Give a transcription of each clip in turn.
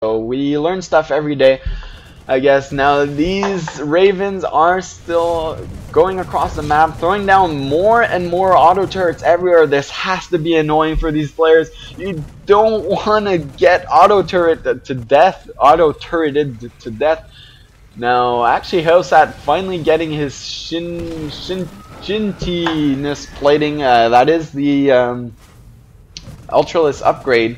So we learn stuff every day, I guess. Now these Ravens are still going across the map, throwing down more and more auto turrets everywhere. This has to be annoying for these players. You don't want to get auto turreted to death. Now actually Heosat finally getting his Shintiness plating. That is the Ultraless upgrade.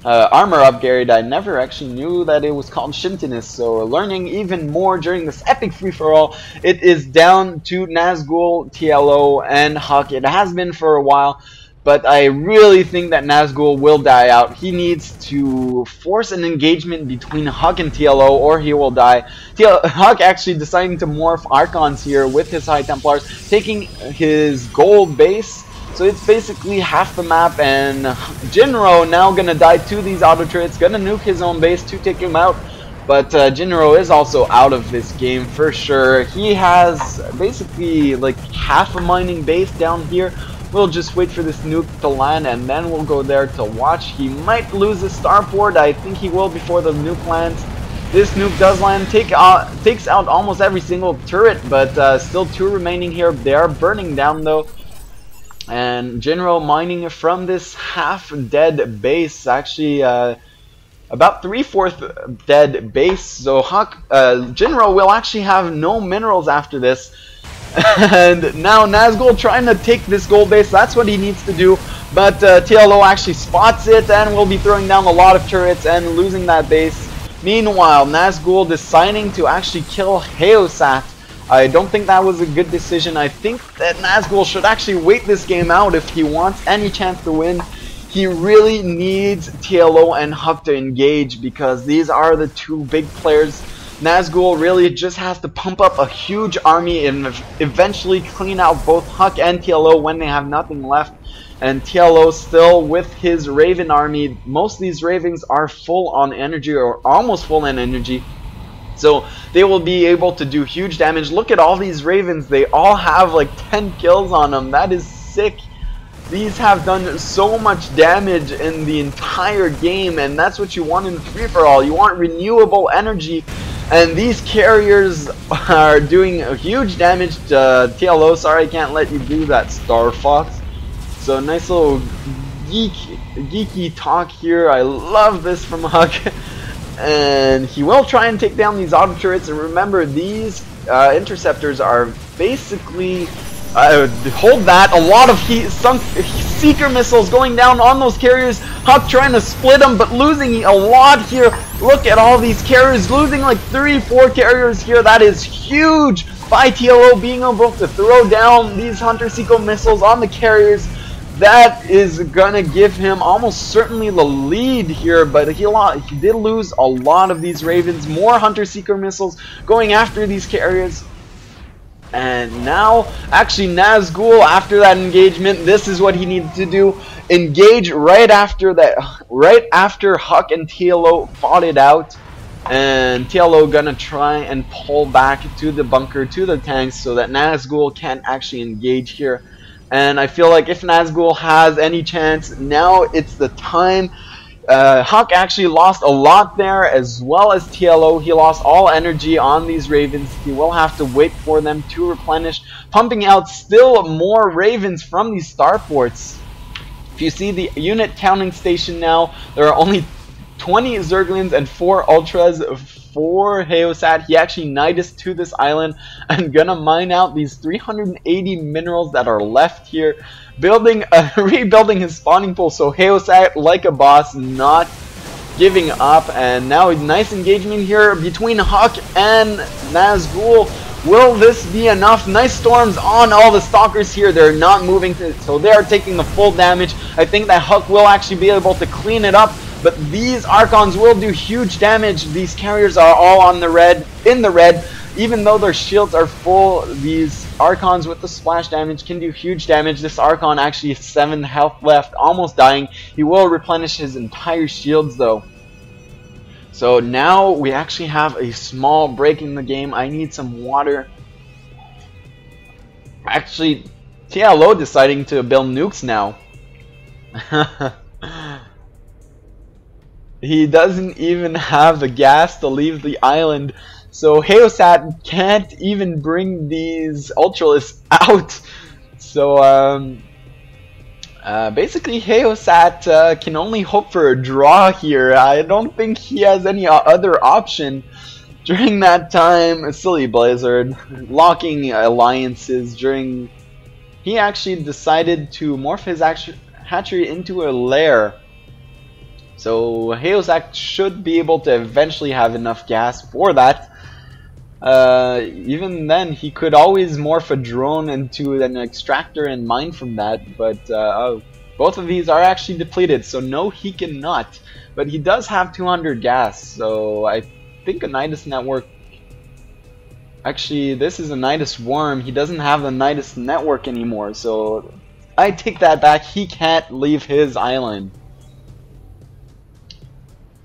Armor upgrade. I never actually knew that it was called Shintiness, so learning even more during this epic free-for-all. It is down to Nazgul, TLO, and Huk. It has been for a while, but I really think that Nazgul will die out. He needs to force an engagement between Huk and TLO, or he will die. Huk actually deciding to morph Archons here with his High Templars, taking his gold base. So it's basically half the map, and Jinro now gonna die to these auto turrets, gonna nuke his own base to take him out. But Jinro is also out of this game for sure. He has basically like half a mining base down here. We'll just wait for this nuke to land, and then we'll go there to watch. He might lose his starport. I think he will before the nuke lands. This nuke does land, takes out almost every single turret, but still 2 remaining here. They are burning down though. And Jinro mining from this half-dead base, actually about 3/4 dead base. So Jinro will actually have no minerals after this. And now Nazgul trying to take this gold base. That's what he needs to do. But TLO actually spots it and will be throwing down a lot of turrets and losing that base. Meanwhile, Nazgul deciding to actually kill Heosat. I don't think that was a good decision. I think that Nazgul should actually wait this game out if he wants any chance to win. He really needs TLO and Huk to engage because these are the 2 big players. Nazgul really just has to pump up a huge army and eventually clean out both Huk and TLO when they have nothing left. And TLO still with his Raven army. Most of these Ravens are full on energy or almost full on energy. So they will be able to do huge damage. Look at all these Ravens. They all have like 10 kills on them. That is sick. These have done so much damage in the entire game, and that's what you want in free-for-all. You want renewable energy, and these carriers are doing a huge damage to TLO. Sorry, I can't let you do that, Star Fox. So nice little geeky talk here. I love this from Huk. And he will try and take down these auto turrets. And remember, these interceptors are basically hold that. A lot of seeker missiles going down on those carriers. Huk trying to split them, but losing a lot here. Look at all these carriers, losing like 3-4 carriers here. That is huge by TLO being able to throw down these Hunter Seeker missiles on the carriers. That is gonna give him almost certainly the lead here, but he did lose a lot of these Ravens. More Hunter Seeker missiles going after these carriers. And now, actually Nazgul, after that engagement, this is what he needed to do. Engage right after that, right after Huk and TLO fought it out. And TLO gonna try and pull back to the bunker, to the tanks, so that Nazgul can't actually engage here. And I feel like if Nazgul has any chance, now it's the time. Huk actually lost a lot there, as well as TLO. He lost all energy on these Ravens. He will have to wait for them to replenish, pumping out still more Ravens from these starports. If you see the unit counting station now, there are only 20 Zerglings and 4 Ultras for Heosat. He actually Nidus to this island and gonna mine out these 380 minerals that are left here, rebuilding his spawning pool. So Heosat, like a boss, not giving up. And now a nice engagement here between Huk and Nazgul. Will this be enough? Nice storms on all the stalkers here. They're not moving, so they are taking the full damage. I think that Huk will actually be able to clean it up. But these Archons will do huge damage. These carriers are all on the red, in the red. Even though their shields are full, these Archons with the splash damage can do huge damage. This Archon actually has 7 health left, almost dying. He will replenish his entire shields though. So now we actually have a small break in the game. I need some water. Actually, TLO deciding to build nukes now. He doesn't even have the gas to leave the island, so Heosat can't even bring these Ultralisks out. So basically Heosat can only hope for a draw here. I don't think he has any other option. During that time, Silly Blizzard locking alliances he actually decided to morph his hatchery into a lair. So Heosat should be able to eventually have enough gas for that. Even then, he could always morph a drone into an extractor and mine from that, but both of these are actually depleted, so no, he cannot. But he does have 200 gas, so I think a Nidus network... Actually, this is a Nidus worm. He doesn't have the Nidus network anymore, so I take that back. He can't leave his island.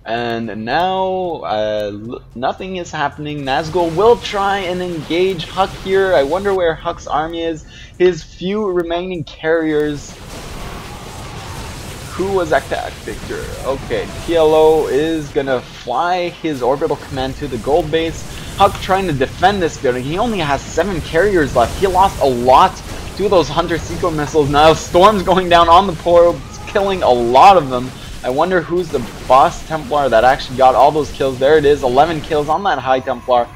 And now, nothing is happening. Nazgul will try and engage Huk here. I wonder where Huk's army is. His few remaining carriers. Who was attacked, Victor? Okay, TLO is gonna fly his orbital command to the gold base. Huk trying to defend this building. He only has 7 carriers left. He lost a lot to those Hunter-Seeker missiles. Now Storm's going down on the probes, killing a lot of them. I wonder who's the boss Templar that actually got all those kills. There it is, 11 kills on that High Templar,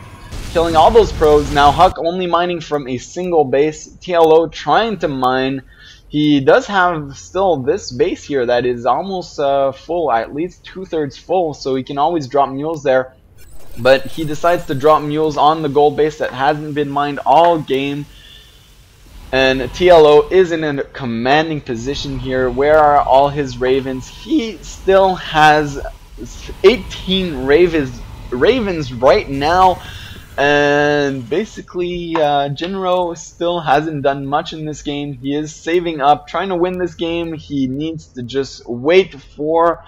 killing all those probes. Now Huk only mining from a single base. TLO trying to mine. He does have still this base here that is almost full, at least 2/3 full, so he can always drop mules there. But he decides to drop mules on the gold base that hasn't been mined all game. And TLO is in a commanding position here. Where are all his ravens? He still has 18 ravens right now. And basically, Jinro still hasn't done much in this game. He is saving up, trying to win this game. He needs to just wait for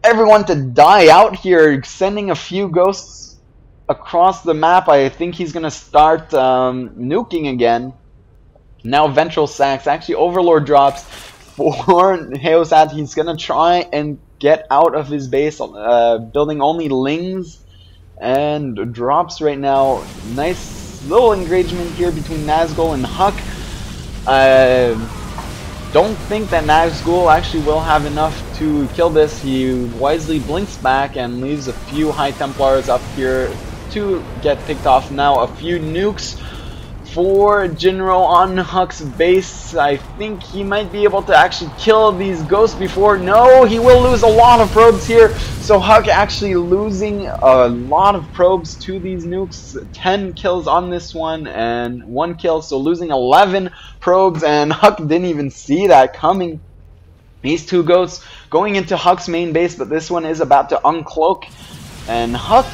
everyone to die out here, sending a few ghosts across the map. I think he's going to start nuking again. Now Ventral Sacks, actually Overlord drops for Heosat. He's going to try and get out of his base, building only Lings. And drops right now. Nice little engagement here between Nazgul and Huk. Don't think that Nazgul actually will have enough to kill this. He wisely blinks back and leaves a few High Templars up here to get picked off. Now a few nukes for Jinro on Huk's base. I think he might be able to actually kill these ghosts before. No, he will lose a lot of probes here. So Huk actually losing a lot of probes to these nukes. 10 kills on this one and 1 kill, so losing 11 probes, and Huk didn't even see that coming. These 2 ghosts going into Huk's main base, but this one is about to uncloak. And Huk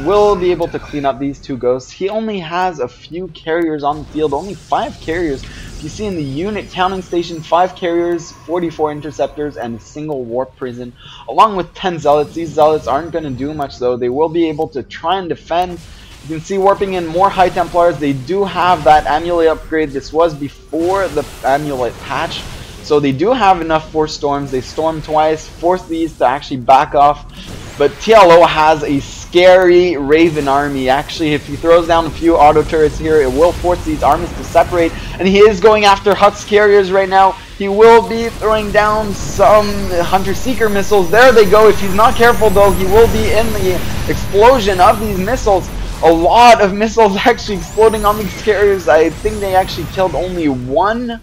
will be able to clean up these 2 ghosts. He only has a few carriers on the field, only 5 carriers. You see in the unit counting station, 5 carriers, 44 interceptors, and a single warp prison, along with 10 zealots. These zealots aren't going to do much though. They will be able to try and defend. You can see warping in more High Templars. They do have that amulet upgrade. This was before the amulet patch. So they do have enough for storms. They storm twice, force these to actually back off. But TLO has a scary Raven army. Actually, if he throws down a few auto turrets here, it will force these armies to separate. And he is going after Huk's carriers right now. He will be throwing down some Hunter-Seeker missiles. There they go. If he's not careful, though, he will be in the explosion of these missiles. A lot of missiles actually exploding on these carriers. I think they actually killed only 1.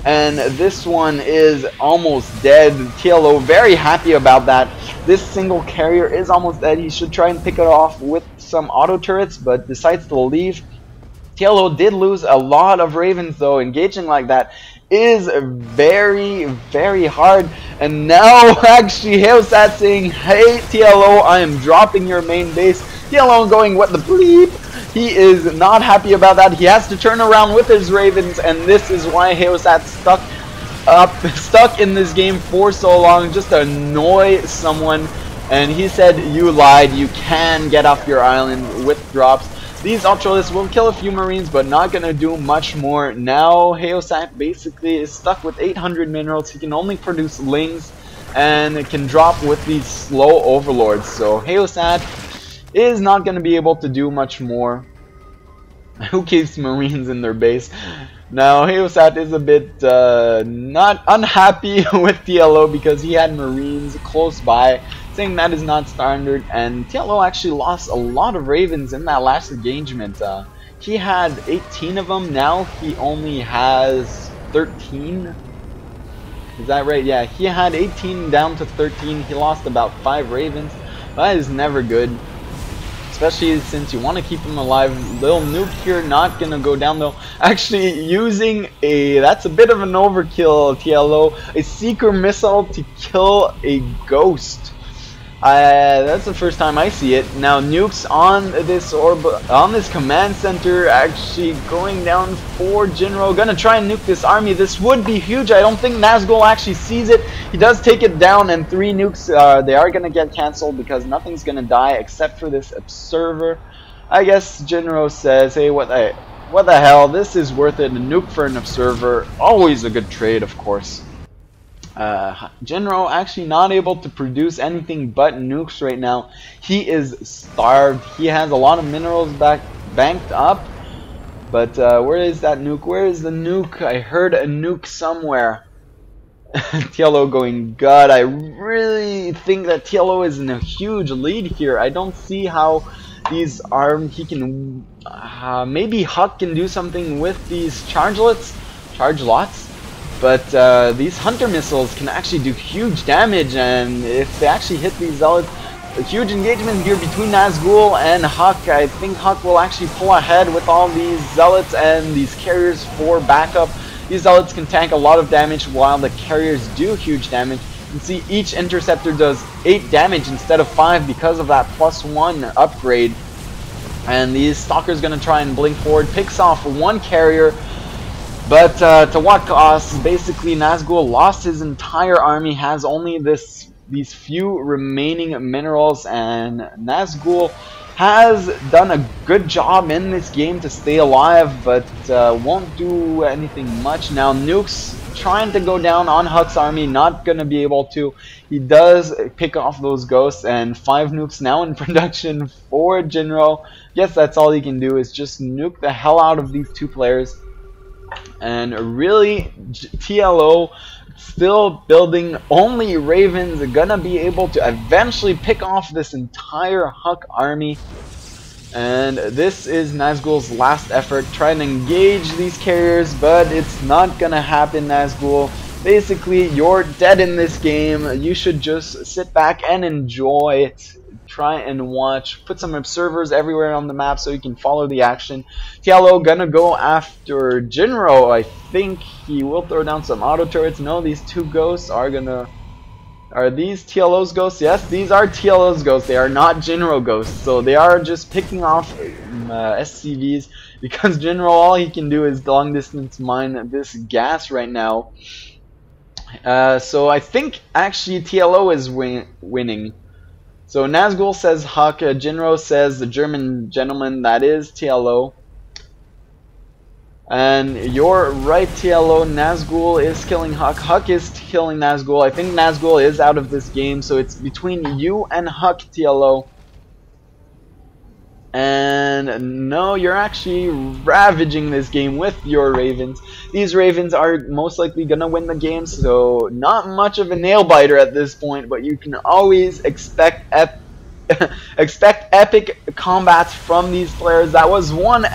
And this one is almost dead. TLO very happy about that. This single carrier is almost dead. He should try and pick it off with some auto turrets, but decides to leave. TLO did lose a lot of ravens though. Engaging like that is very, very hard. And now actually Heosat saying, hey TLO, I am dropping your main base. TLO going, what the bleep? He is not happy about that. He has to turn around with his ravens, and this is why Heosat's stuck in this game for so long, just to annoy someone. And he said, you lied, you can get off your island with drops. These Ultralisks will kill a few Marines, but not gonna do much more. Now Heosat basically is stuck with 800 minerals. He can only produce Lings, and it can drop with these slow overlords. So Heosat is not going to be able to do much more. Who keeps Marines in their base? Now Heosat is a bit not unhappy with TLO because he had Marines close by, saying that is not standard, and TLO actually lost a lot of Ravens in that last engagement. He had 18 of them, now he only has 13. Is that right? Yeah, he had 18 down to 13. He lost about 5 Ravens. That is never good, especially since you want to keep him alive. Little nuke here, not gonna go down though. Actually using that's a bit of an overkill, TLO. A seeker missile to kill a ghost. That's the first time I see it. Now nukes on this on this command center, actually going down for Jinro. Gonna try and nuke this army. This would be huge. I don't think Nazgul actually sees it. He does take it down, and 3 nukes, they are gonna get cancelled because nothing's gonna die except for this observer. I guess Jinro says, hey, what the hell, this is worth it. A nuke for an observer, always a good trade, of course. Jinro actually not able to produce anything but nukes right now. He is starved. He has a lot of minerals banked up, but where is that nuke? Where is the nuke? I heard a nuke somewhere. TLO going, God, I really think that TLO is in a huge lead here. I don't see how these he can maybe Huk can do something with these charge lots. But these hunter missiles can actually do huge damage, and if they actually hit these zealots, a huge engagement here between Nazgul and Huk. I think Huk will actually pull ahead with all these zealots and these carriers for backup. These zealots can tank a lot of damage while the carriers do huge damage. You can see each interceptor does 8 damage instead of 5 because of that +1 upgrade. And these stalkers gonna try and blink forward, picks off 1 carrier. But to what cost? Basically, Nazgul lost his entire army, has only these few remaining minerals, and Nazgul has done a good job in this game to stay alive, but won't do anything much. Now nukes trying to go down on Huk's army, not gonna be able to. He does pick off those ghosts, and 5 nukes now in production for Jinro. Yes, that's all he can do, is just nuke the hell out of these 2 players. And really, TLO still building only Ravens, are gonna be able to eventually pick off this entire Huk army. And this is Nazgul's last effort, trying to engage these carriers, but it's not gonna happen, Nazgul. Basically, you're dead in this game. You should just sit back and enjoy it. Try and watch. Put some observers everywhere on the map so you can follow the action. TLO gonna go after Jinro. I think he will throw down some auto turrets. No, these 2 ghosts are gonna... Are these TLO's ghosts? Yes, these are TLO's ghosts. They are not Jinro ghosts. So they are just picking off SCVs because Jinro, all he can do is long distance mine this gas right now. So I think actually TLO is winning. So Nazgul says Huk, Jinro says the German gentleman, that is TLO. And you're right, TLO, Nazgul is killing Huk, Huk is killing Nazgul. I think Nazgul is out of this game, so it's between you and Huk, TLO. And no, you're actually ravaging this game with your Ravens. These Ravens are most likely gonna win the game, so not much of a nail biter at this point, but you can always expect epic combats from these players. That was one